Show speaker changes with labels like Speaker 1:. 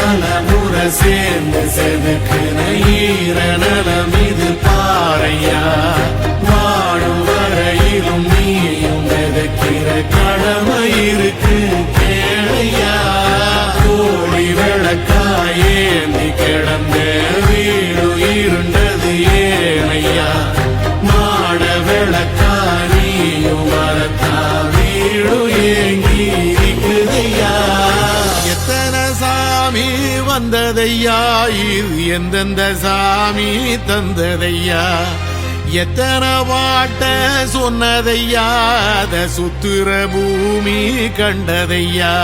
Speaker 1: பல சேர்ந்து செதுக்குன ஈரநலம் இது பாறையா வாழும் வரையிலும் நீயும் மிதக்கிற கடமை இருக்கு கேளையா கோடி விளக்காயேந்தி கிடந்த வீடு இருண்டது ஏனையா மாட விளக்கா நீயும் வரத்தா வீடு ஏங்கி இருக்குதையா எத்தனை சாமி வந்ததையா இது எந்தெந்த சாமி தந்ததையா எத்தனை பாட்ட சொன்னதையா அத சுத்துற பூமி கண்டதையா